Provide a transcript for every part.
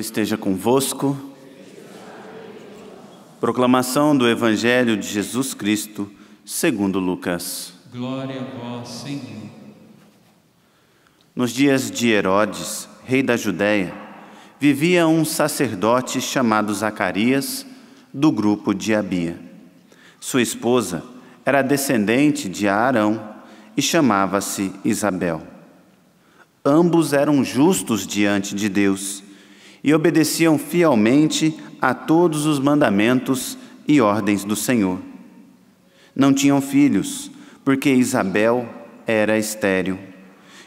esteja convosco. Proclamação do Evangelho de Jesus Cristo, segundo Lucas. Glória a vós, Senhor. Nos dias de Herodes, rei da Judéia, vivia um sacerdote chamado Zacarias, do grupo de Abia. Sua esposa era descendente de Arão e chamava-se Isabel. Ambos eram justos diante de Deus e obedeciam fielmente a todos os mandamentos e ordens do Senhor. Não tinham filhos, porque Isabel era estéril,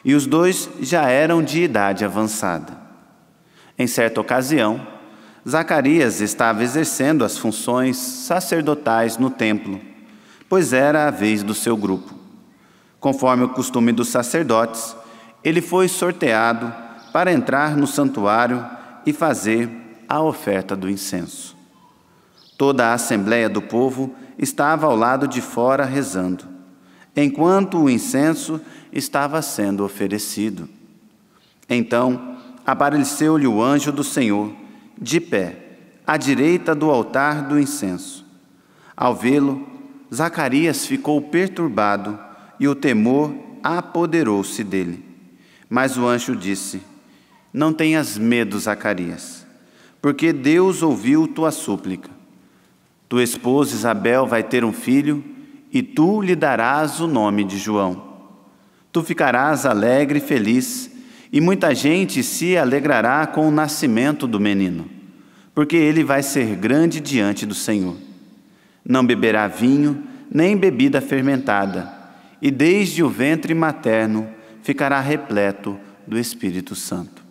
e os dois já eram de idade avançada. Em certa ocasião, Zacarias estava exercendo as funções sacerdotais no templo, pois era a vez do seu grupo. Conforme o costume dos sacerdotes, ele foi sorteado para entrar no santuário e fazer a oferta do incenso. Toda a assembleia do povo estava ao lado de fora rezando, enquanto o incenso estava sendo oferecido. Então apareceu-lhe o anjo do Senhor, de pé, à direita do altar do incenso. Ao vê-lo, Zacarias ficou perturbado e o temor apoderou-se dele. Mas o anjo disse: Não tenhas medo, Zacarias, porque Deus ouviu tua súplica. Tua esposa Isabel vai ter um filho e tu lhe darás o nome de João. Tu ficarás alegre e feliz, e muita gente se alegrará com o nascimento do menino, porque ele vai ser grande diante do Senhor. Não beberá vinho, nem bebida fermentada, e desde o ventre materno ficará repleto do Espírito Santo.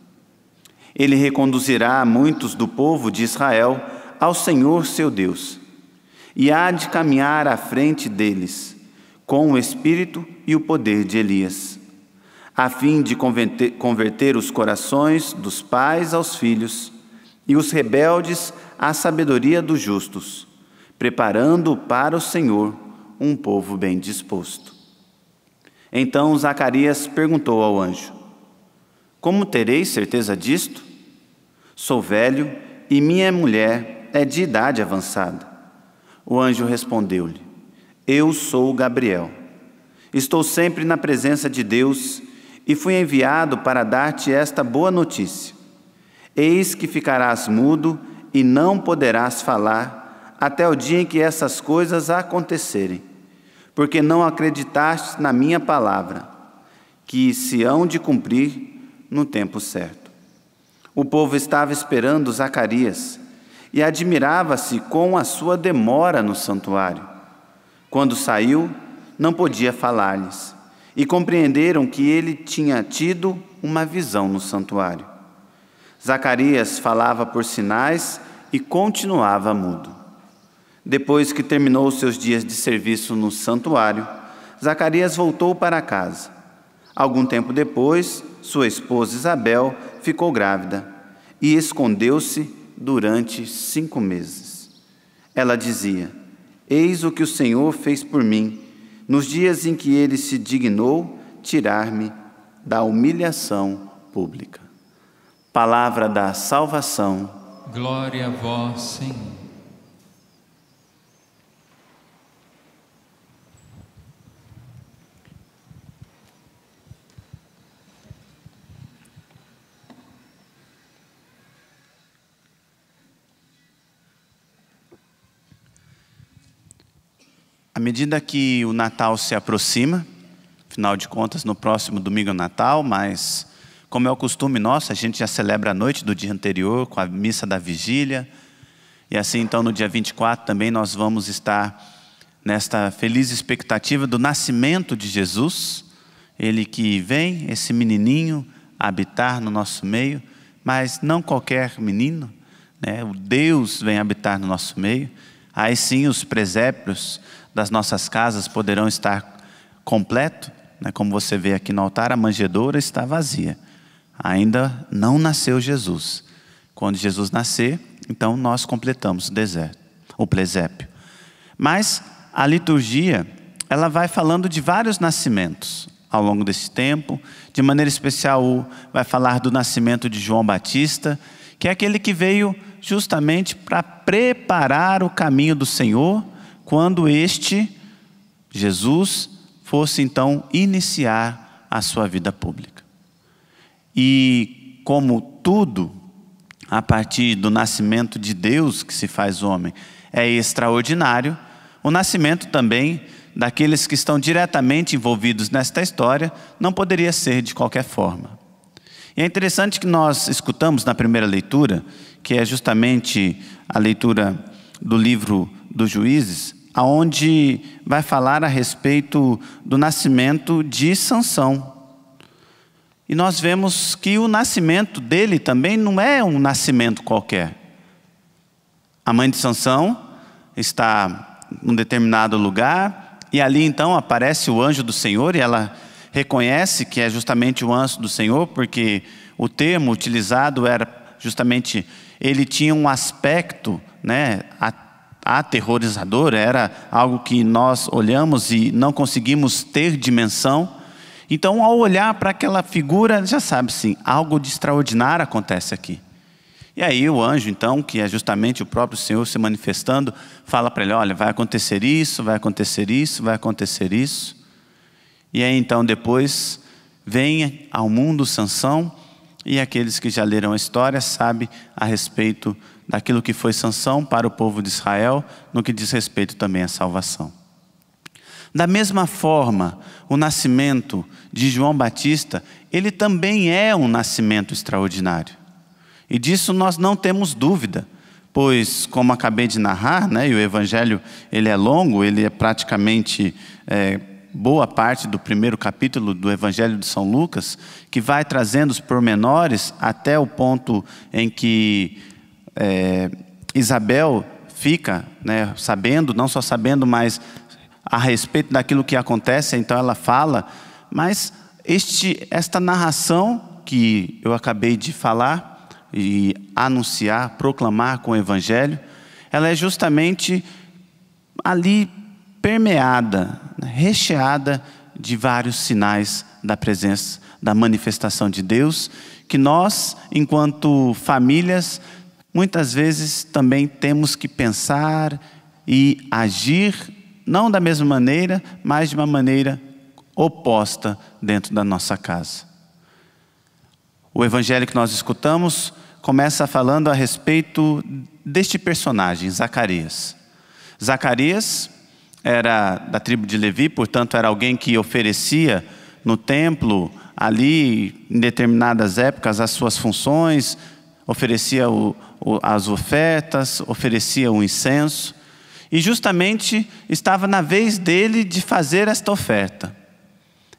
Ele reconduzirá muitos do povo de Israel ao Senhor seu Deus, e há de caminhar à frente deles, com o espírito e o poder de Elias, a fim de converter os corações dos pais aos filhos e os rebeldes à sabedoria dos justos, preparando para o Senhor um povo bem disposto. Então Zacarias perguntou ao anjo: Como terei certeza disto? Sou velho e minha mulher é de idade avançada. O anjo respondeu-lhe: Eu sou Gabriel. Estou sempre na presença de Deus e fui enviado para dar-te esta boa notícia. Eis que ficarás mudo e não poderás falar até o dia em que essas coisas acontecerem, porque não acreditaste na minha palavra, que se hão de cumprir no tempo certo. O povo estava esperando Zacarias e admirava-se com a sua demora no santuário. Quando saiu, não podia falar-lhes, e compreenderam que ele tinha tido uma visão no santuário. Zacarias falava por sinais e continuava mudo. Depois que terminou seus dias de serviço no santuário, Zacarias voltou para casa. Algum tempo depois, sua esposa Isabel ficou grávida e escondeu-se durante 5 meses. Ela dizia: Eis o que o Senhor fez por mim, nos dias em que ele se dignou tirar-me da humilhação pública. Palavra da salvação. Glória a vós, Senhor. À medida que o Natal se aproxima, afinal de contas, no próximo domingo é o Natal, mas, como é o costume nosso, a gente já celebra a noite do dia anterior com a missa da vigília. E assim, então, no dia 24 também nós vamos estar nesta feliz expectativa do nascimento de Jesus. Ele que vem, esse menininho, habitar no nosso meio, mas não qualquer menino, né? O Deus vem habitar no nosso meio. Aí sim os presépios das nossas casas poderão estar completos, né? Como você vê aqui no altar, a manjedoura está vazia. Ainda não nasceu Jesus. Quando Jesus nascer, então nós completamos o presépio. Mas a liturgia, ela vai falando de vários nascimentos ao longo desse tempo. De maneira especial, vai falar do nascimento de João Batista, que é aquele que veio justamente para preparar o caminho do Senhor, quando Jesus, fosse então iniciar a sua vida pública. E como tudo, a partir do nascimento de Deus que se faz homem, é extraordinário, o nascimento também daqueles que estão diretamente envolvidos nesta história não poderia ser de qualquer forma. E é interessante que nós escutamos na primeira leitura, que é justamente a leitura do livro dos Juízes, aonde vai falar a respeito do nascimento de Sansão. E nós vemos que o nascimento dele também não é um nascimento qualquer. A mãe de Sansão está em um determinado lugar, e ali então aparece o anjo do Senhor, e ela reconhece que é justamente o anjo do Senhor, porque o termo utilizado era justamente, ele tinha um aspecto, né, aterrorizador, era algo que nós olhamos e não conseguimos ter dimensão. Então, ao olhar para aquela figura, já sabe sim, algo de extraordinário acontece aqui. E aí o anjo, então, que é justamente o próprio Senhor se manifestando, fala para ele: olha, vai acontecer isso, vai acontecer isso, vai acontecer isso. E aí então depois vem ao mundo Sansão, e aqueles que já leram a história sabem a respeito daquilo que foi Sansão para o povo de Israel, no que diz respeito também à salvação. Da mesma forma, o nascimento de João Batista, ele também é um nascimento extraordinário. E disso nós não temos dúvida, pois, como acabei de narrar, né, e o evangelho ele é longo, ele é praticamente boa parte do primeiro capítulo do Evangelho de São Lucas, que vai trazendo os pormenores até o ponto em que Isabel fica, né, sabendo, não só sabendo, mas a respeito daquilo que acontece, então ela fala. Mas esta narração que eu acabei de falar e anunciar, proclamar com o Evangelho, ela é justamente ali permeada, recheada de vários sinais da presença, da manifestação de Deus, que nós, enquanto famílias, muitas vezes também temos que pensar e agir, não da mesma maneira, mas de uma maneira oposta dentro da nossa casa. O evangelho que nós escutamos começa falando a respeito deste personagem, Zacarias. Zacarias era da tribo de Levi, portanto era alguém que oferecia no templo, ali em determinadas épocas, as suas funções, oferecia as ofertas, oferecia o incenso, e justamente estava na vez dele de fazer esta oferta.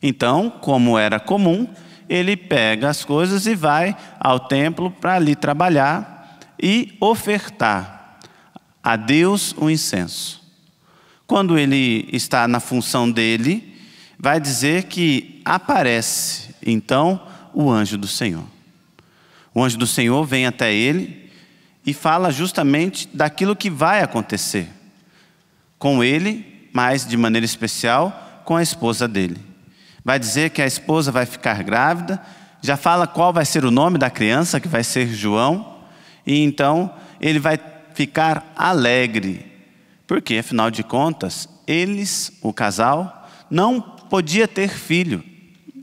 Então, como era comum, ele pega as coisas e vai ao templo para ali trabalhar e ofertar a Deus o incenso. Quando ele está na função dele, vai dizer que aparece então o anjo do Senhor. O anjo do Senhor vem até ele e fala justamente daquilo que vai acontecer com ele, mas de maneira especial com a esposa dele. Vai dizer que a esposa vai ficar grávida, já fala qual vai ser o nome da criança, que vai ser João, e então ele vai ficar alegre, porque afinal de contas, o casal, não podia ter filho,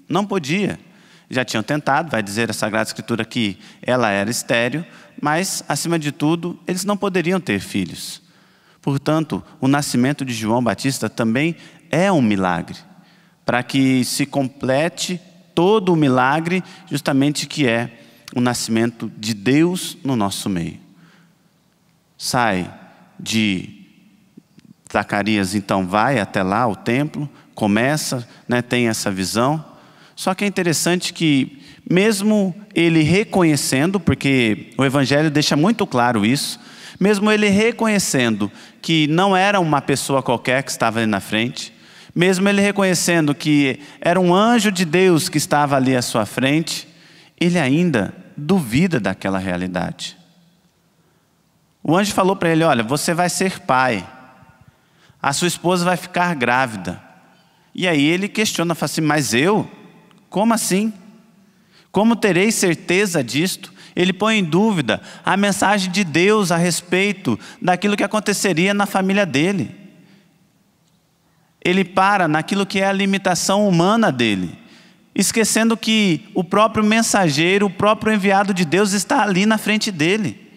não podia. Já tinham tentado, vai dizer a Sagrada Escritura que ela era estéril, mas acima de tudo, eles não poderiam ter filhos. Portanto, o nascimento de João Batista também é um milagre, para que se complete todo o milagre, justamente que é o nascimento de Deus no nosso meio. Sai de Zacarias, então vai até lá, o templo, começa, né, tem essa visão. Só que é interessante que, mesmo ele reconhecendo, porque o Evangelho deixa muito claro isso, mesmo ele reconhecendo que não era uma pessoa qualquer que estava ali na frente, mesmo ele reconhecendo que era um anjo de Deus que estava ali à sua frente, ele ainda duvida daquela realidade. O anjo falou para ele: olha, você vai ser pai, a sua esposa vai ficar grávida. E aí ele questiona, fala assim: mas eu? Como assim? Como terei certeza disto? Ele põe em dúvida a mensagem de Deus a respeito daquilo que aconteceria na família dele. Ele para naquilo que é a limitação humana dele, esquecendo que o próprio mensageiro, o próprio enviado de Deus está ali na frente dele,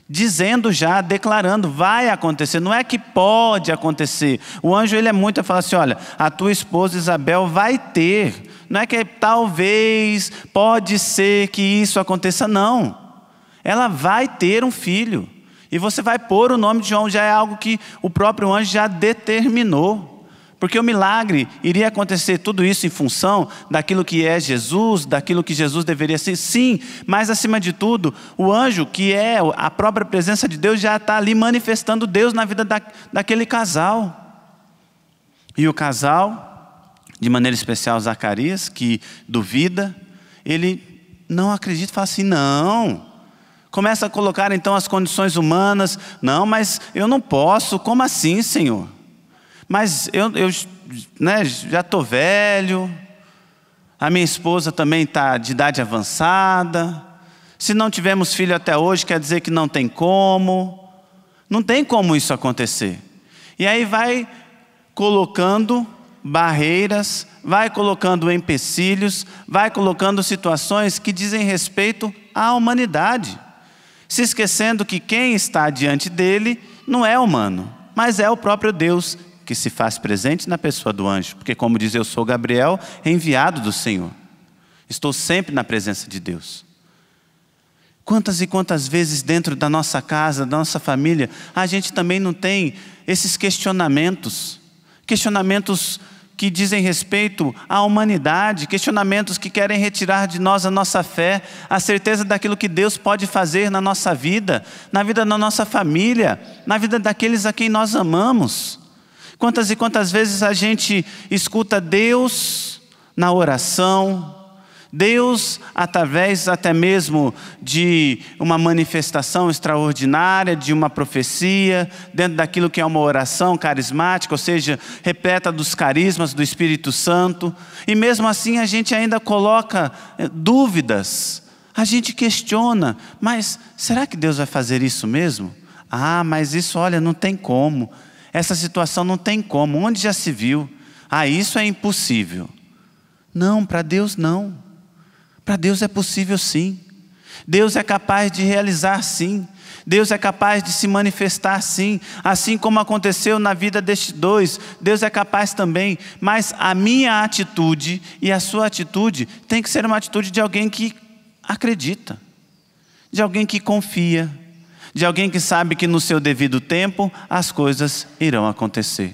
dizendo já, declarando, vai acontecer, não é que pode acontecer. O anjo ele fala assim, olha, a tua esposa Isabel vai ter, não é que talvez, pode ser que isso aconteça, não. Ela vai ter um filho, e você vai pôr o nome de João, já é algo que o próprio anjo já determinou. Porque o milagre iria acontecer tudo isso em função daquilo que é Jesus, daquilo que Jesus deveria ser, sim, mas acima de tudo, o anjo, que é a própria presença de Deus, já está ali manifestando Deus na vida daquele casal. E o casal, de maneira especial Zacarias, que duvida, ele não acredita, fala assim, não. Começa a colocar então as condições humanas, não, mas eu não posso, como assim, Senhor? Mas eu já estou velho, a minha esposa também está de idade avançada, se não tivemos filho até hoje, quer dizer que não tem como isso acontecer. E aí vai colocando barreiras, vai colocando empecilhos, vai colocando situações que dizem respeito à humanidade, se esquecendo que quem está diante dele não é humano, mas é o próprio Deus, que se faz presente na pessoa do anjo, porque como diz, eu sou Gabriel, enviado do Senhor, estou sempre na presença de Deus. Quantas e quantas vezes dentro da nossa casa, da nossa família, a gente também não tem esses questionamentos que dizem respeito à humanidade, questionamentos que querem retirar de nós a nossa fé, a certeza daquilo que Deus pode fazer na nossa vida, na vida da nossa família, na vida daqueles a quem nós amamos. Quantas e quantas vezes a gente escuta Deus na oração, Deus através até mesmo de uma manifestação extraordinária, de uma profecia, dentro daquilo que é uma oração carismática, ou seja, repleta dos carismas do Espírito Santo, e mesmo assim a gente ainda coloca dúvidas, a gente questiona, mas será que Deus vai fazer isso mesmo? Ah, mas isso, olha, não tem como. Essa situação não tem como, onde já se viu? Ah, isso é impossível. Não, para Deus não. Para Deus é possível sim. Deus é capaz de realizar sim. Deus é capaz de se manifestar sim. Assim como aconteceu na vida destes dois, Deus é capaz também. Mas a minha atitude e a sua atitude tem que ser uma atitude de alguém que acredita, de alguém que confia, de alguém que sabe que no seu devido tempo as coisas irão acontecer.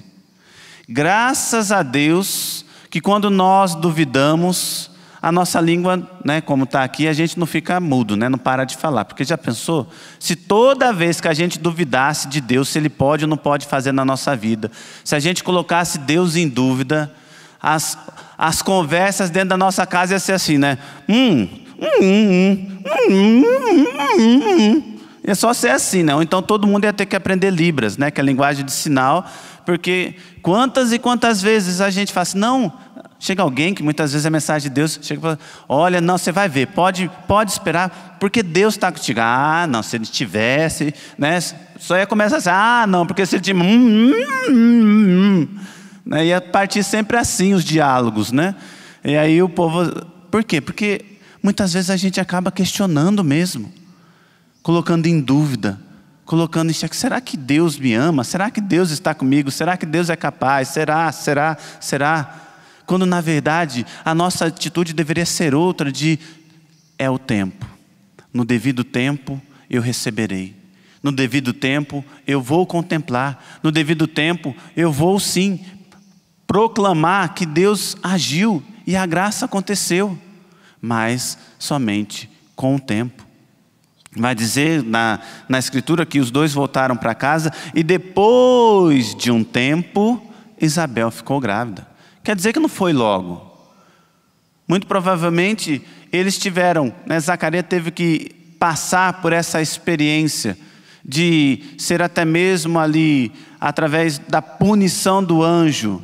Graças a Deus que quando nós duvidamos, a nossa língua, como está aqui, a gente não fica mudo, não para de falar. Porque já pensou? Se toda vez que a gente duvidasse de Deus, se Ele pode ou não pode fazer na nossa vida, se a gente colocasse Deus em dúvida, as conversas dentro da nossa casa iam ser assim, É só ser assim, não? Então todo mundo ia ter que aprender Libras, que é a linguagem de sinal, porque quantas e quantas vezes a gente fala assim, não, chega alguém que muitas vezes é mensagem de Deus, chega e fala, olha, não, você vai ver, pode esperar, porque Deus está contigo. Ah, não, se Ele estivesse, só ia começar assim, ah, não, porque se Ele tivesse, ia partir sempre assim os diálogos, E aí o povo, por quê? Porque muitas vezes a gente acaba questionando mesmo, colocando em dúvida, colocando em xeque, será que Deus me ama? Será que Deus está comigo? Será que Deus é capaz? Será? Quando na verdade a nossa atitude deveria ser outra, é o tempo. No devido tempo eu receberei. No devido tempo eu vou contemplar. No devido tempo eu vou sim proclamar que Deus agiu e a graça aconteceu. Mas somente com o tempo. Vai dizer na Escritura que os dois voltaram para casa e depois de um tempo, Isabel ficou grávida. Quer dizer que não foi logo. Muito provavelmente eles tiveram, Zacarias teve que passar por essa experiência de ser até mesmo ali, através da punição do anjo,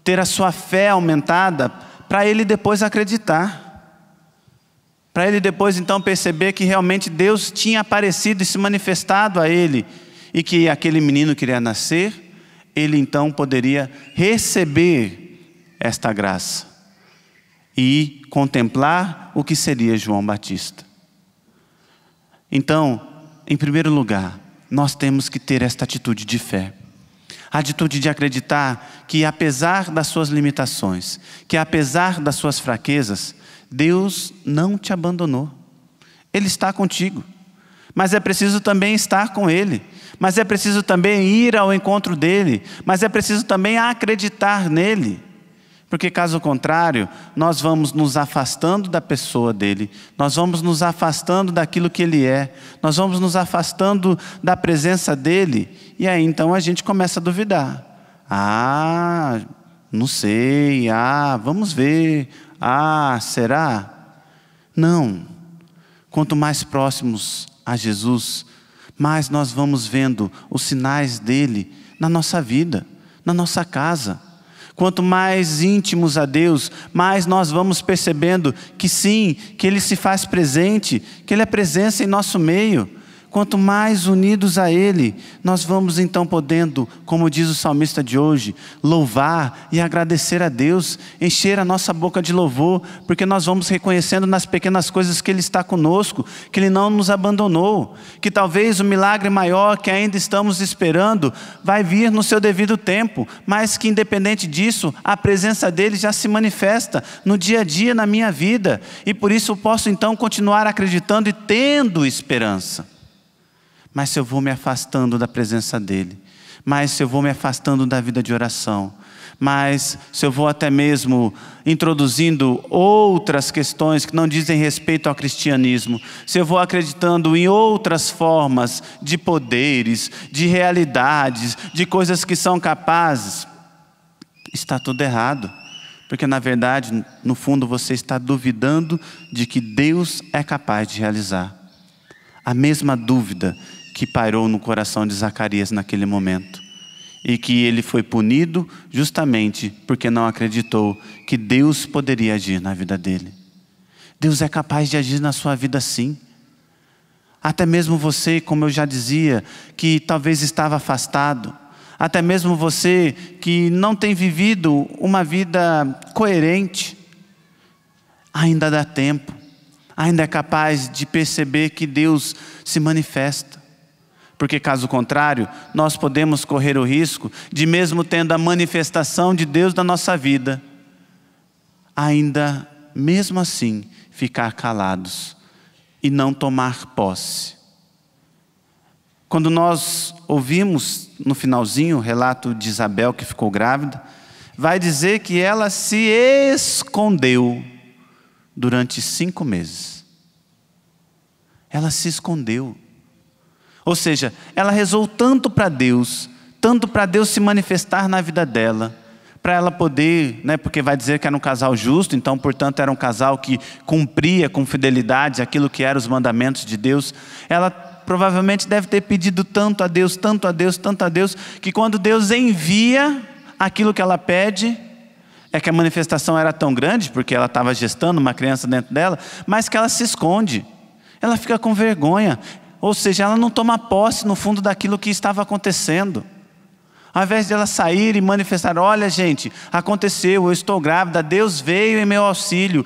ter a sua fé aumentada para ele depois acreditar. para ele depois então perceber que realmente Deus tinha aparecido e se manifestado a ele, e que aquele menino queria nascer, ele então poderia receber esta graça e contemplar o que seria João Batista. Então, em primeiro lugar, nós temos que ter esta atitude de fé. A atitude de acreditar que apesar das suas limitações, que apesar das suas fraquezas, Deus não te abandonou. Ele está contigo. Mas é preciso também estar com Ele. Mas é preciso também ir ao encontro dEle. Mas é preciso também acreditar nele. Porque caso contrário, nós vamos nos afastando da pessoa dEle. Nós vamos nos afastando daquilo que Ele é. Nós vamos nos afastando da presença dEle. E aí então a gente começa a duvidar. Não sei. Vamos ver. Será? Não. Quanto mais próximos a Jesus, mais nós vamos vendo os sinais dele na nossa vida, na nossa casa. Quanto mais íntimos a Deus, mais nós vamos percebendo que sim, que Ele se faz presente, que Ele é presença em nosso meio. Quanto mais unidos a Ele, nós vamos então podendo, como diz o salmista de hoje, louvar e agradecer a Deus, encher a nossa boca de louvor, porque nós vamos reconhecendo nas pequenas coisas que Ele está conosco, que Ele não nos abandonou, que talvez o milagre maior que ainda estamos esperando vai vir no seu devido tempo, mas que independente disso, a presença dEle já se manifesta no dia a dia na minha vida, e por isso eu posso então continuar acreditando e tendo esperança. Mas se eu vou me afastando da presença dEle, mas se eu vou me afastando da vida de oração, mas se eu vou até mesmo introduzindo outras questões que não dizem respeito ao cristianismo, se eu vou acreditando em outras formas de poderes, de realidades, de coisas que são capazes, está tudo errado. Porque na verdade, no fundo, você está duvidando de que Deus é capaz de realizar. A mesma dúvida que pairou no coração de Zacarias naquele momento. E que ele foi punido justamente porque não acreditou que Deus poderia agir na vida dele. Deus é capaz de agir na sua vida sim. Até mesmo você, como eu já dizia, que talvez estava afastado. Até mesmo você que não tem vivido uma vida coerente. Ainda dá tempo. Ainda é capaz de perceber que Deus se manifesta. Porque caso contrário, nós podemos correr o risco de, mesmo tendo a manifestação de Deus na nossa vida, ainda, mesmo assim, ficar calados e não tomar posse. Quando nós ouvimos no finalzinho o relato de Isabel que ficou grávida, vai dizer que ela se escondeu durante 5 meses. Ela se escondeu. Ou seja, ela rezou tanto para Deus se manifestar na vida dela, para ela poder, porque vai dizer que era um casal justo, então portanto era um casal que cumpria com fidelidade aquilo que eram os mandamentos de Deus. Ela provavelmente deve ter pedido tanto a Deus, que quando Deus envia aquilo que ela pede, é que a manifestação era tão grande, porque ela estava gestando uma criança dentro dela, mas que ela se esconde, ela fica com vergonha. Ou seja, ela não toma posse no fundo daquilo que estava acontecendo. Ao invés de ela sair e manifestar, olha gente, aconteceu, eu estou grávida, Deus veio em meu auxílio.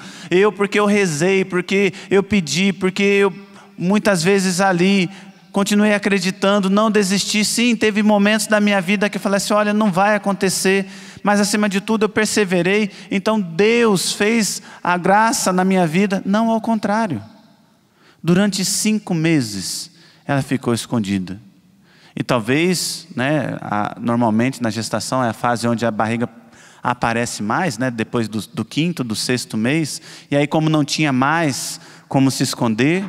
Porque eu rezei, porque eu pedi, porque eu muitas vezes ali continuei acreditando, não desisti. Sim, teve momentos da minha vida que eu falei assim, olha, não vai acontecer. Mas acima de tudo eu perseverei, então Deus fez a graça na minha vida. Não, ao contrário. Durante 5 meses, ela ficou escondida. E talvez, normalmente na gestação é a fase onde a barriga aparece mais, depois do 5º, do 6º mês. E aí como não tinha mais como se esconder,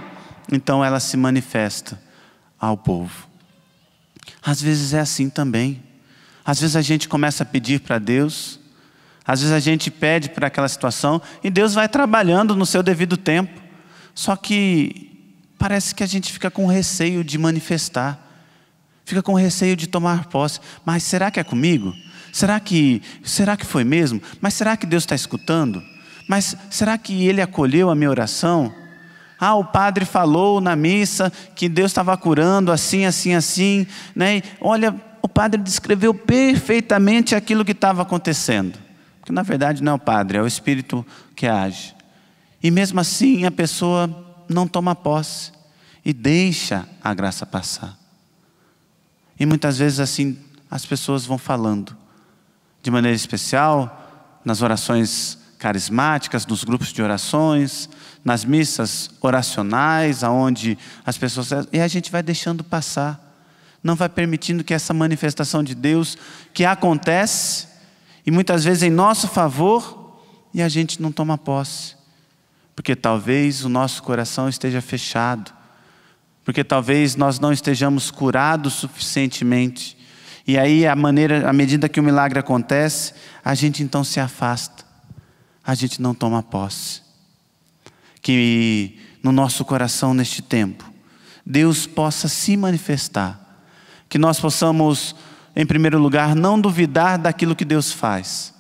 então ela se manifesta ao povo. Às vezes é assim também. Às vezes a gente começa a pedir para Deus. Às vezes a gente pede para aquela situação e Deus vai trabalhando no seu devido tempo. Só que parece que a gente fica com receio de manifestar. Fica com receio de tomar posse. Mas será que é comigo? Será que foi mesmo? Mas será que Deus está escutando? Mas será que Ele acolheu a minha oração? O padre falou na missa que Deus estava curando assim, assim, assim, né? E, olha, o padre descreveu perfeitamente aquilo que estava acontecendo. Porque na verdade não é o padre, é o Espírito que age. E mesmo assim a pessoa não toma posse e deixa a graça passar. E muitas vezes assim as pessoas vão falando, de maneira especial, nas orações carismáticas, nos grupos de orações, nas missas oracionais, aonde as pessoas... E a gente vai deixando passar. Não vai permitindo que essa manifestação de Deus, que acontece, e muitas vezes em nosso favor, e a gente não toma posse. Porque talvez o nosso coração esteja fechado. Porque talvez nós não estejamos curados suficientemente. E aí, à medida que o milagre acontece, a gente então se afasta. A gente não toma posse. Que no nosso coração neste tempo, Deus possa se manifestar. Que nós possamos, em primeiro lugar, não duvidar daquilo que Deus faz.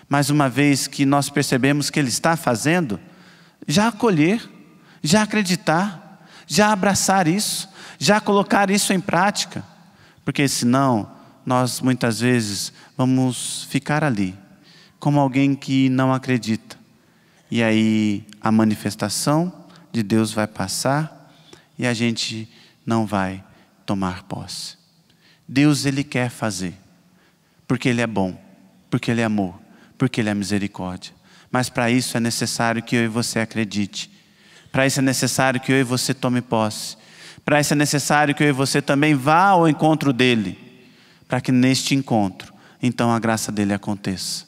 Mas uma vez que nós percebemos que Ele está fazendo, já acolher, já acreditar, já abraçar isso, já colocar isso em prática. Porque senão, nós muitas vezes vamos ficar ali, como alguém que não acredita. E aí a manifestação de Deus vai passar e a gente não vai tomar posse. Deus, Ele quer fazer, porque Ele é bom, porque Ele é amor, porque Ele é misericórdia. Mas para isso é necessário que eu e você acredite. Para isso é necessário que eu e você tome posse. Para isso é necessário que eu e você também vá ao encontro dEle. Para que neste encontro, então a graça dEle aconteça.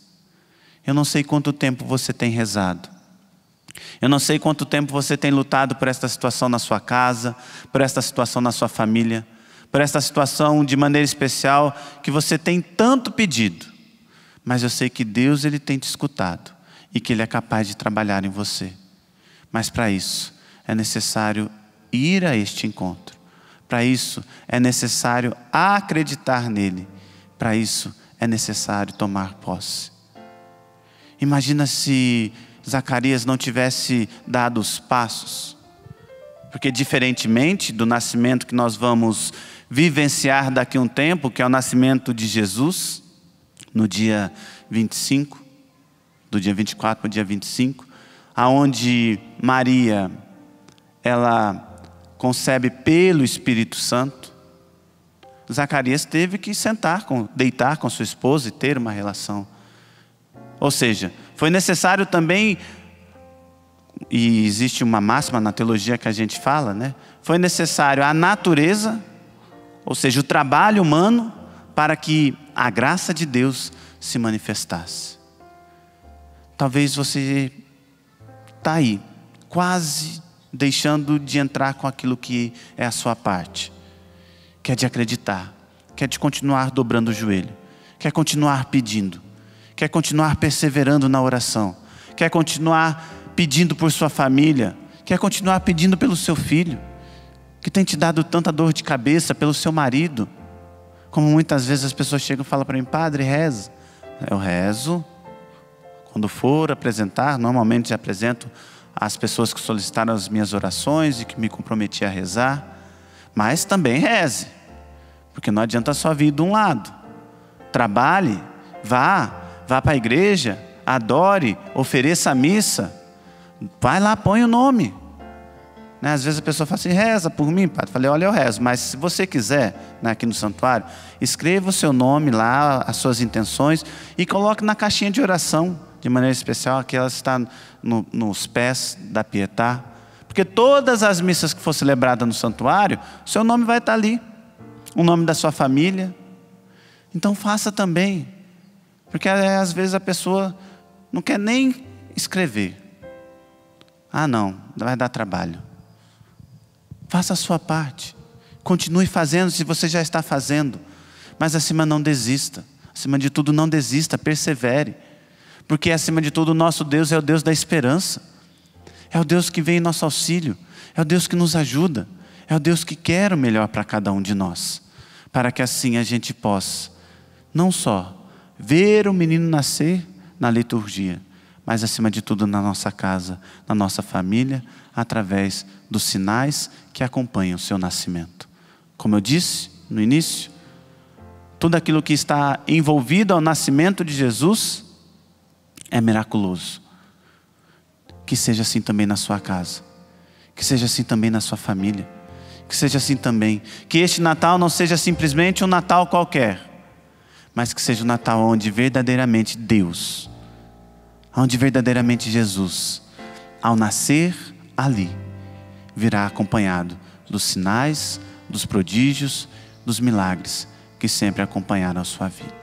Eu não sei quanto tempo você tem rezado. Eu não sei quanto tempo você tem lutado por esta situação na sua casa, por esta situação na sua família, por esta situação de maneira especial que você tem tanto pedido. Mas eu sei que Deus, Ele tem te escutado e que Ele é capaz de trabalhar em você. Mas para isso é necessário ir a este encontro. Para isso é necessário acreditar nele. Para isso é necessário tomar posse. Imagina se Zacarias não tivesse dado os passos. Porque diferentemente do nascimento que nós vamos vivenciar daqui a um tempo, que é o nascimento de Jesus, no dia 25, do dia 24 para o dia 25, aonde Maria, ela concebe pelo Espírito Santo, Zacarias teve que deitar com sua esposa e ter uma relação. Ou seja, foi necessário também, e existe uma máxima na teologia que a gente fala, né? Foi necessário a natureza, ou seja, o trabalho humano, para que a graça de Deus se manifestasse. Talvez você está aí, quase deixando de entrar com aquilo que é a sua parte. Quer de acreditar, quer de continuar dobrando o joelho, quer continuar pedindo, quer continuar perseverando na oração, quer continuar pedindo por sua família, quer continuar pedindo pelo seu filho, que tem te dado tanta dor de cabeça, pelo seu marido. Como muitas vezes as pessoas chegam e falam para mim: padre, reza. Eu rezo. Quando for apresentar, normalmente apresento as pessoas que solicitaram as minhas orações e que me comprometi a rezar. Mas também reze, porque não adianta só vir de um lado. Trabalhe, vá para a igreja, adore, ofereça a missa. Vai lá, põe o nome. Né? Às vezes a pessoa fala assim: reza por mim, padre. Eu falei: olha, eu rezo, mas se você quiser, né, aqui no santuário, escreva o seu nome lá, as suas intenções, e coloque na caixinha de oração, de maneira especial, que ela está nos pés da Pietà. Porque todas as missas que for celebrada no santuário, seu nome vai estar ali, o nome da sua família. Então faça também, porque às vezes a pessoa não quer nem escrever. Não, vai dar trabalho. Faça a sua parte, continue fazendo se você já está fazendo, mas acima não desista, acima de tudo não desista, persevere, porque acima de tudo o nosso Deus é o Deus da esperança, é o Deus que vem em nosso auxílio, é o Deus que nos ajuda, é o Deus que quer o melhor para cada um de nós, para que assim a gente possa, não só ver o menino nascer na liturgia, mas acima de tudo na nossa casa, na nossa família, através dos sinais que acompanham o seu nascimento. Como eu disse no início, tudo aquilo que está envolvido ao nascimento de Jesus é miraculoso. Que seja assim também na sua casa, que seja assim também na sua família, que seja assim também. Que este Natal não seja simplesmente um Natal qualquer, mas que seja um Natal onde verdadeiramente Deus, onde verdadeiramente Jesus, ao nascer ali, virá acompanhado dos sinais, dos prodígios, dos milagres que sempre acompanharam a sua vida.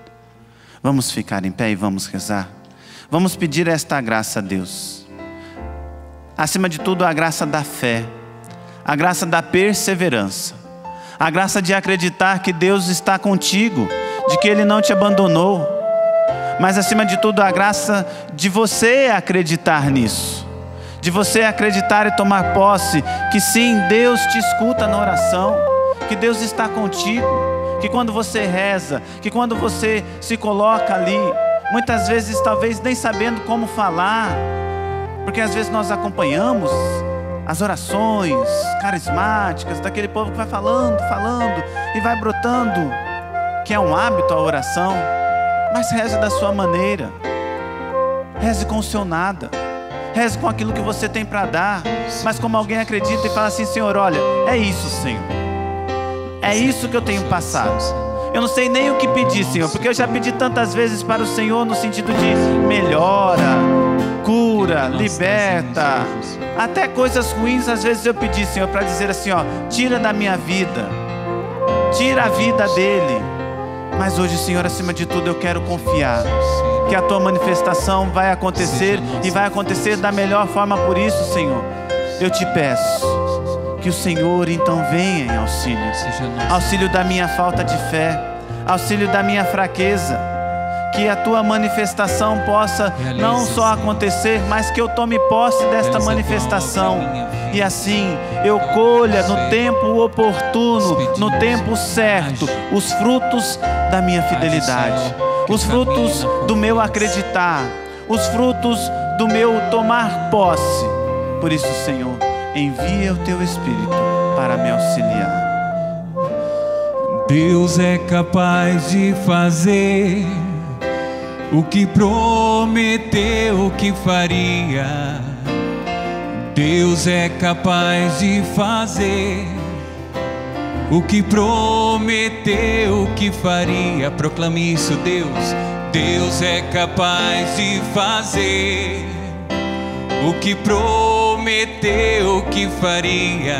Vamos ficar em pé e vamos rezar. Vamos pedir esta graça a Deus. Acima de tudo, a graça da fé, a graça da perseverança, a graça de acreditar que Deus está contigo, de que Ele não te abandonou, mas acima de tudo, a graça de você acreditar nisso, de você acreditar e tomar posse que sim, Deus te escuta na oração, que Deus está contigo, que quando você reza, que quando você se coloca ali, muitas vezes talvez nem sabendo como falar, porque às vezes nós acompanhamos as orações carismáticas daquele povo que vai falando e vai brotando, que é um hábito a oração, mas reze da sua maneira, reze com o seu nada, reze com aquilo que você tem para dar, mas como alguém acredita e fala assim: Senhor, olha, é isso, Senhor, é isso que eu tenho passado, eu não sei nem o que pedir, Senhor, porque eu já pedi tantas vezes para o Senhor no sentido de melhora, cura, liberta, até coisas ruins às vezes eu pedi, Senhor, para dizer assim, ó, tira da minha vida, tira a vida dele. Mas hoje, Senhor, acima de tudo eu quero confiar que a tua manifestação vai acontecer e vai acontecer da melhor forma. Por isso, Senhor, eu te peço que o Senhor então venha em auxílio, auxílio da minha falta de fé, auxílio da minha fraqueza, que a tua manifestação possa não só acontecer, mas que eu tome posse desta manifestação e assim eu colha no tempo oportuno, no tempo certo, os frutos da minha fidelidade, os frutos do meu acreditar, os frutos do meu tomar posse. Por isso, Senhor, envia o teu Espírito para me auxiliar. Deus é capaz de fazer o que prometeu que faria. Deus é capaz de fazer o que prometeu que faria. Proclame isso, Deus. Deus é capaz de fazer o que prometeu que faria.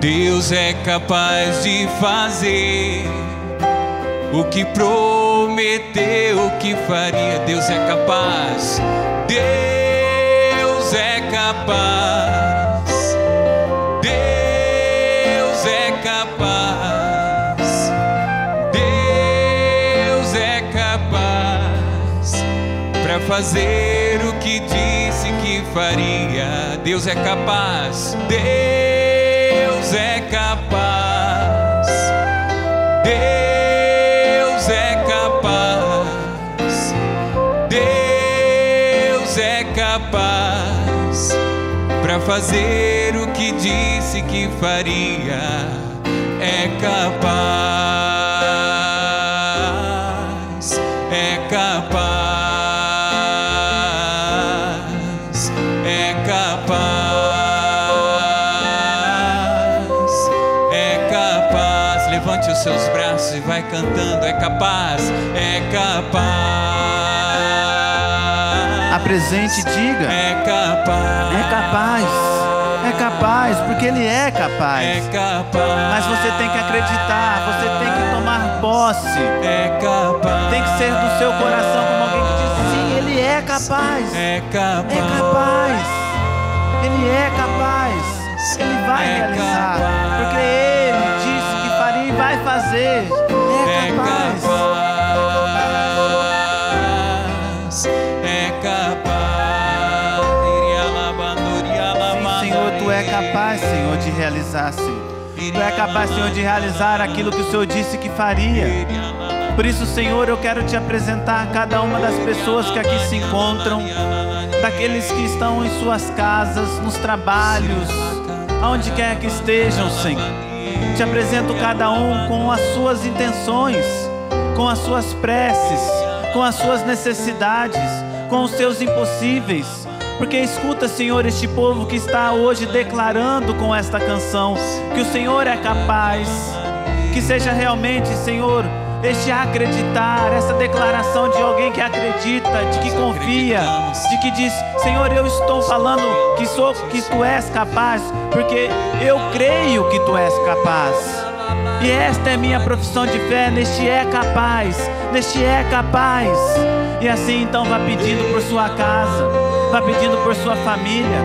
Deus é capaz de fazer o que prometeu que faria. Deus é capaz. Deus é capaz. Deus é capaz. Deus é capaz para fazer o que disse que faria. Deus é capaz. Deus é capaz. Deus é capaz. Deus é capaz para fazer o que disse que faria. É capaz. É capaz. É capaz. É capaz. Levante os seus braços e vai cantando. É capaz. É capaz. Apresente e diga: é capaz. É capaz. É capaz, porque Ele é capaz. É capaz. Mas você tem que acreditar, você tem que tomar posse. É capaz. Tem que ser do seu coração como alguém que diz: sim, Ele é capaz. É capaz. É capaz. Ele é capaz. Ele vai realizar, porque Ele disse que faria e vai fazer. É capaz. É capaz. Sim, Senhor, Tu é capaz, Senhor, de realizar, Senhor. Tu é capaz, Senhor, de realizar aquilo que o Senhor disse que faria. Por isso, Senhor, eu quero te apresentar cada uma das pessoas que aqui se encontram, daqueles que estão em suas casas, nos trabalhos, aonde quer que estejam, Senhor. Te apresento cada um com as suas intenções, com as suas preces, com as suas necessidades, com os seus impossíveis. Porque escuta, Senhor, este povo que está hoje declarando com esta canção que o Senhor é capaz. Que seja realmente, Senhor, este acreditar, essa declaração de alguém que acredita, de que confia, de que diz: Senhor, eu estou falando que Tu és capaz, porque eu creio que Tu és capaz. E esta é minha profissão de fé, neste é capaz, neste é capaz. E assim então vá pedindo por sua casa, vá pedindo por sua família,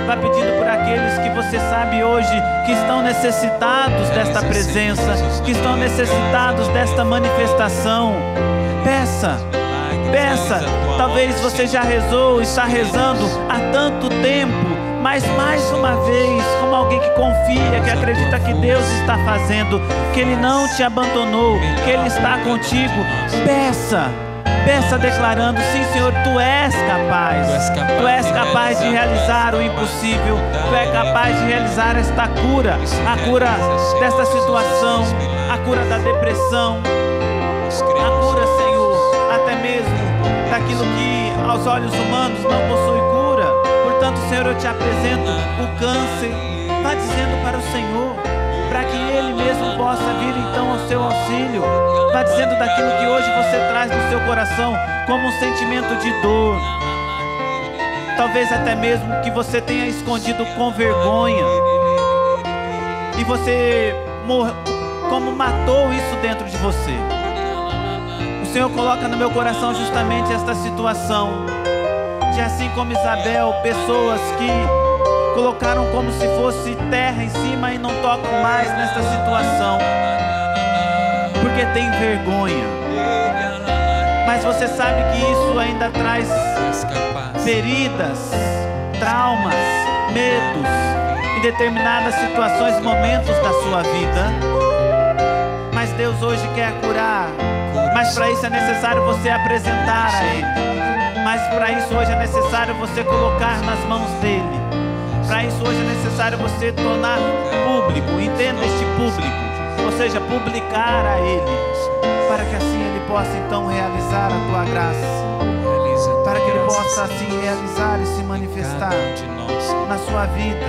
vá pedindo por aqueles que você sabe hoje que estão necessitados desta presença, que estão necessitados desta manifestação. Peça, peça. Talvez você já rezou, está rezando há tanto tempo, mas mais uma vez, como alguém que confia, que acredita que Deus está fazendo, que Ele não te abandonou, que Ele está contigo. Peça. Peça declarando: sim, Senhor, Tu és capaz. Tu és capaz de realizar o impossível. Tu és capaz de realizar esta cura, a cura desta situação, a cura da depressão, a cura, Senhor, até mesmo daquilo que aos olhos humanos não possui cura. Portanto, Senhor, eu te apresento o câncer. Vá dizendo para o Senhor, para que Ele mesmo possa vir então ao seu auxílio. Vá dizendo daquilo que hoje você traz no seu coração como um sentimento de dor. Talvez até mesmo que você tenha escondido com vergonha. E você como matou isso dentro de você. O Senhor coloca no meu coração justamente esta situação de, assim como Isabel, pessoas que colocaram como se fosse terra em cima e não tocam mais nesta situação, porque tem vergonha. Mas você sabe que isso ainda traz feridas, traumas, medos em determinadas situações, momentos da sua vida. Mas Deus hoje quer curar. Mas para isso é necessário você apresentar a Ele. Mas para isso hoje é necessário você colocar nas mãos dEle. Para isso hoje é necessário você tornar público, entenda este público, ou seja, publicar a Ele, para que assim Ele possa então realizar a tua graça, para que Ele possa assim realizar e se manifestar na sua vida,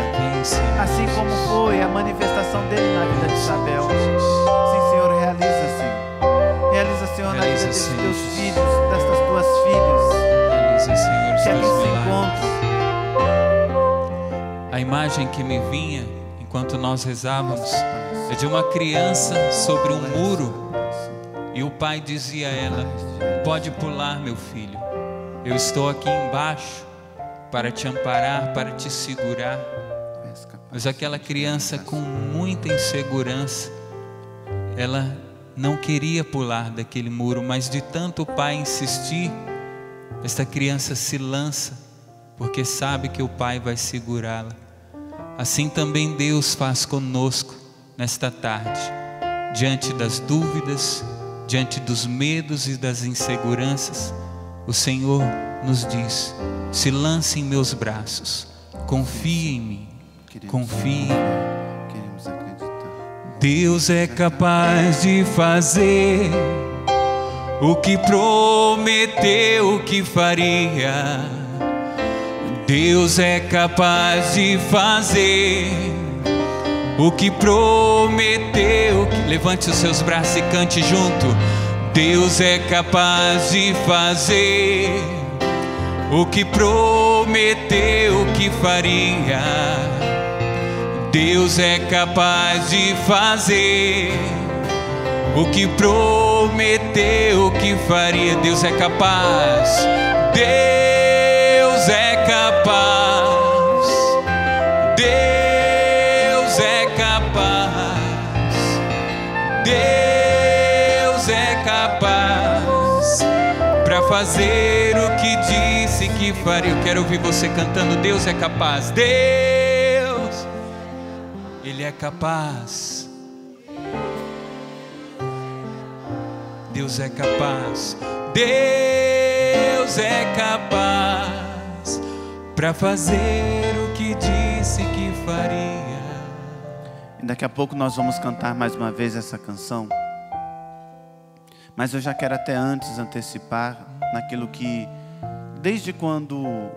assim como foi a manifestação dele na vida de Isabel. Sim, Senhor, realiza, Senhor. Realiza, Senhor, na vida desses teus filhos, destas tuas filhas, que aqui se encontram. A imagem que me vinha enquanto nós rezávamos é de uma criança sobre um muro, e o pai dizia a ela: pode pular, meu filho, eu estou aqui embaixo para te amparar, para te segurar. Mas aquela criança, com muita insegurança, ela não queria pular daquele muro, mas de tanto o pai insistir, esta criança se lança, porque sabe que o pai vai segurá-la. Assim também Deus faz conosco nesta tarde, diante das dúvidas, diante dos medos e das inseguranças. O Senhor nos diz: se lance em meus braços, confie em mim, confie em mim. Queremos acreditar. Deus é capaz de fazer o que prometeu que faria. Deus é capaz de fazer o que prometeu. Levante os seus braços e cante junto. Deus é capaz de fazer o que prometeu que faria. Deus é capaz de fazer o que prometeu que faria. Deus é capaz. Deus é capaz. Deus é capaz. Deus é capaz para fazer o que disse que faria. Eu quero ouvir você cantando. Deus é capaz. Deus, Ele é capaz. Deus é capaz, Deus é capaz para fazer o que disse que faria. E daqui a pouco nós vamos cantar mais uma vez essa canção. Mas eu já quero até antes antecipar naquilo que, desde quando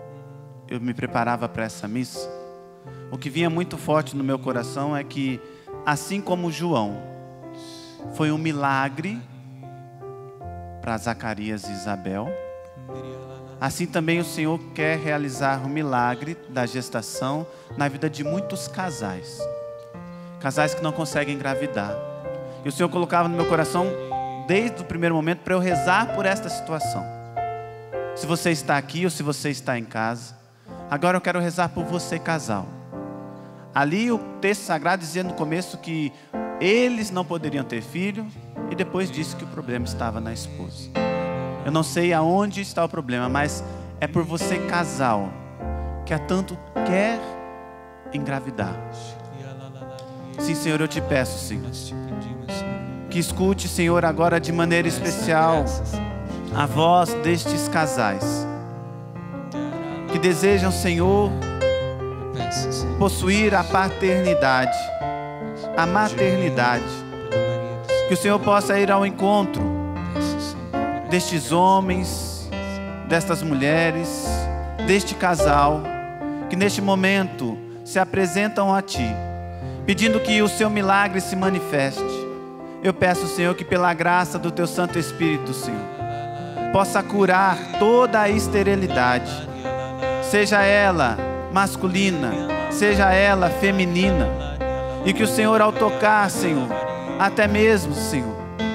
eu me preparava para essa missa, o que vinha muito forte no meu coração é que, assim como João foi um milagre para Zacarias e Isabel, assim também o Senhor quer realizar o milagre da gestação na vida de muitos casais. Casais que não conseguem engravidar. E o Senhor colocava no meu coração, desde o primeiro momento, para eu rezar por esta situação. Se você está aqui ou se você está em casa, agora eu quero rezar por você, casal. Ali o texto sagrado dizia no começo que eles não poderiam ter filho, e depois disse que o problema estava na esposa. Eu não sei aonde está o problema, mas é por você, casal, que há tanto quer engravidar. Sim, Senhor, eu te peço, Senhor, que escute, Senhor, agora de maneira especial a voz destes casais que desejam, Senhor, possuir a paternidade, a maternidade. Que o Senhor possa ir ao encontro destes homens, destas mulheres, deste casal, que neste momento se apresentam a Ti, pedindo que o Seu milagre se manifeste. Eu peço, Senhor, que pela graça do Teu Santo Espírito, Senhor, possa curar toda a esterilidade, seja ela masculina, seja ela feminina, e que o Senhor, ao tocar, Senhor, até mesmo, Senhor,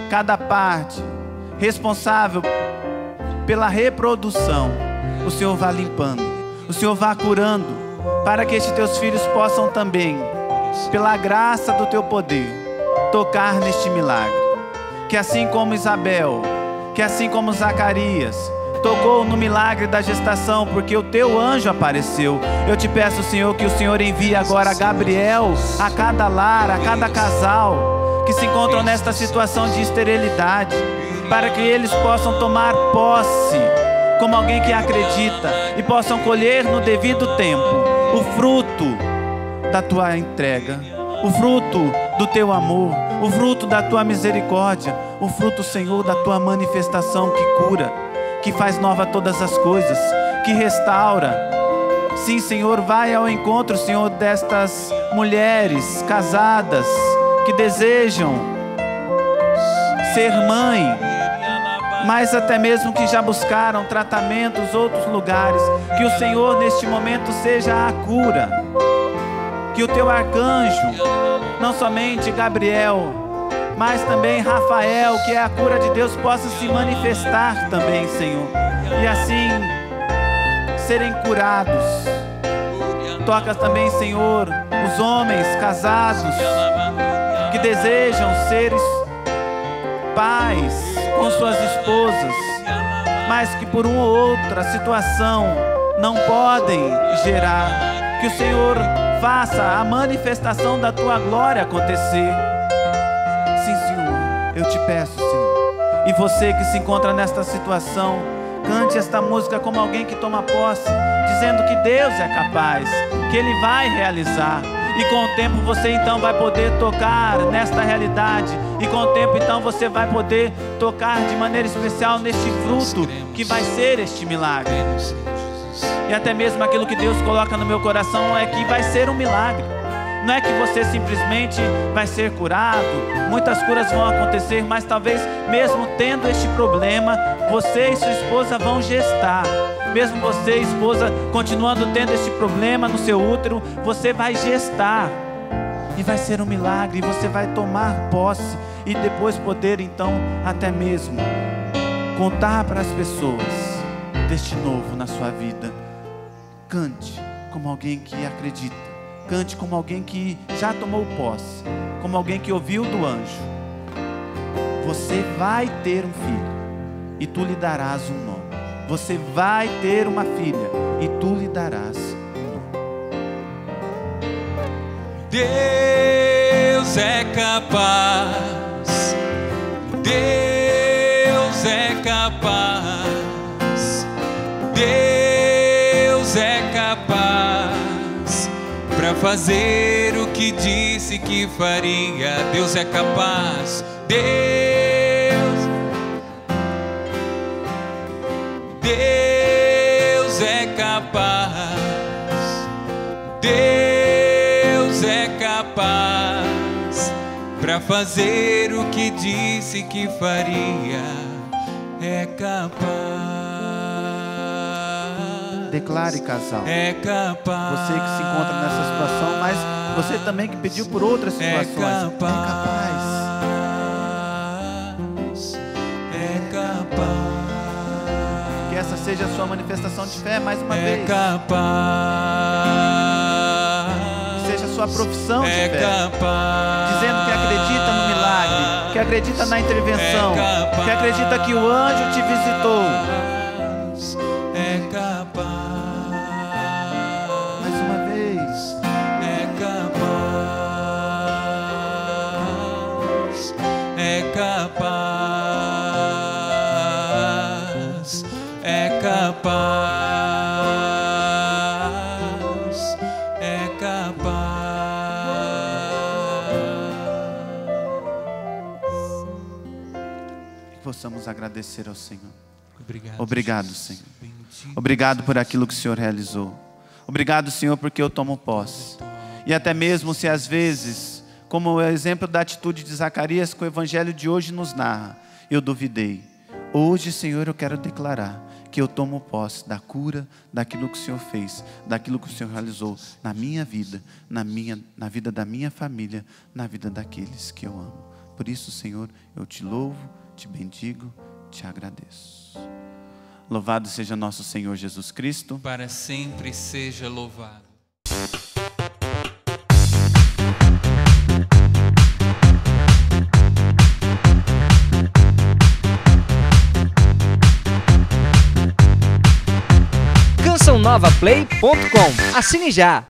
cada parte responsável pela reprodução, o Senhor vá limpando, o Senhor vá curando, para que estes Teus filhos possam também, pela graça do Teu poder, tocar neste milagre. Que assim como Isabel, que assim como Zacarias tocou no milagre da gestação, porque o Teu anjo apareceu, eu te peço, Senhor, que o Senhor envie agora Gabriel a cada lar, a cada casal que se encontram nesta situação de esterilidade, para que eles possam tomar posse como alguém que acredita e possam colher no devido tempo o fruto da Tua entrega, o fruto do Teu amor, o fruto da Tua misericórdia, o fruto, Senhor, da Tua manifestação que cura, que faz nova todas as coisas, que restaura. Sim, Senhor, vai ao encontro, Senhor, destas mulheres casadas que desejam ser mãe, mas até mesmo que já buscaram tratamentos em outros lugares. Que o Senhor neste momento seja a cura, que o Teu arcanjo, não somente Gabriel, mas também Rafael, que é a cura de Deus, possa se manifestar também, Senhor, e assim serem curados. Toca também, Senhor, os homens casados que desejam ser pais com suas esposas, mas que por uma ou outra situação não podem gerar. Que o Senhor faça a manifestação da Tua glória acontecer. Sim, Senhor, eu te peço, Senhor. E você que se encontra nesta situação, cante esta música como alguém que toma posse, dizendo que Deus é capaz, que Ele vai realizar. E com o tempo você então vai poder tocar nesta realidade. E com o tempo então você vai poder tocar de maneira especial neste fruto que vai ser este milagre. E até mesmo aquilo que Deus coloca no meu coração é que vai ser um milagre. Não é que você simplesmente vai ser curado. Muitas curas vão acontecer, mas talvez mesmo tendo este problema, você e sua esposa vão gestar. Mesmo você, esposa, continuando tendo este problema no seu útero, você vai gestar. E vai ser um milagre, e você vai tomar posse. E depois poder então até mesmo contar para as pessoas deste novo na sua vida. Cante como alguém que acredita. Cante como alguém que já tomou posse, como alguém que ouviu do anjo. Você vai ter um filho e tu lhe darás um nome. Você vai ter uma filha e tu lhe darás um nome. Deus é capaz, Deus capaz, Deus é capaz para fazer o que disse que faria. Deus é capaz, Deus é capaz, Deus é capaz para fazer o que disse que faria. É capaz. Declare, casal. É capaz. Você que se encontra nessa situação, mas você também que pediu por outras situações. É capaz. Que essa seja a sua manifestação de fé mais uma vez. É capaz. Que seja a sua profissão de fé. Capaz. Dizendo que acredita no milagre, que acredita na intervenção, que acredita que o anjo te visitou. É capaz. Mais uma vez. É capaz. É capaz. É capaz. É capaz. Que possamos agradecer ao Senhor. Obrigado, Senhor. Bendito. Obrigado por aquilo que o Senhor realizou. Obrigado, Senhor, porque eu tomo posse. E até mesmo se às vezes, como o exemplo da atitude de Zacarias que o Evangelho de hoje nos narra, eu duvidei. Hoje, Senhor, eu quero declarar que eu tomo posse da cura, daquilo que o Senhor fez, daquilo que o Senhor realizou na minha vida, na vida da minha família, na vida daqueles que eu amo. Por isso, Senhor, eu te louvo, te bendigo, te agradeço. Louvado seja nosso Senhor Jesus Cristo. Para sempre seja louvado. CançãoNovaPlay.com. Assine já!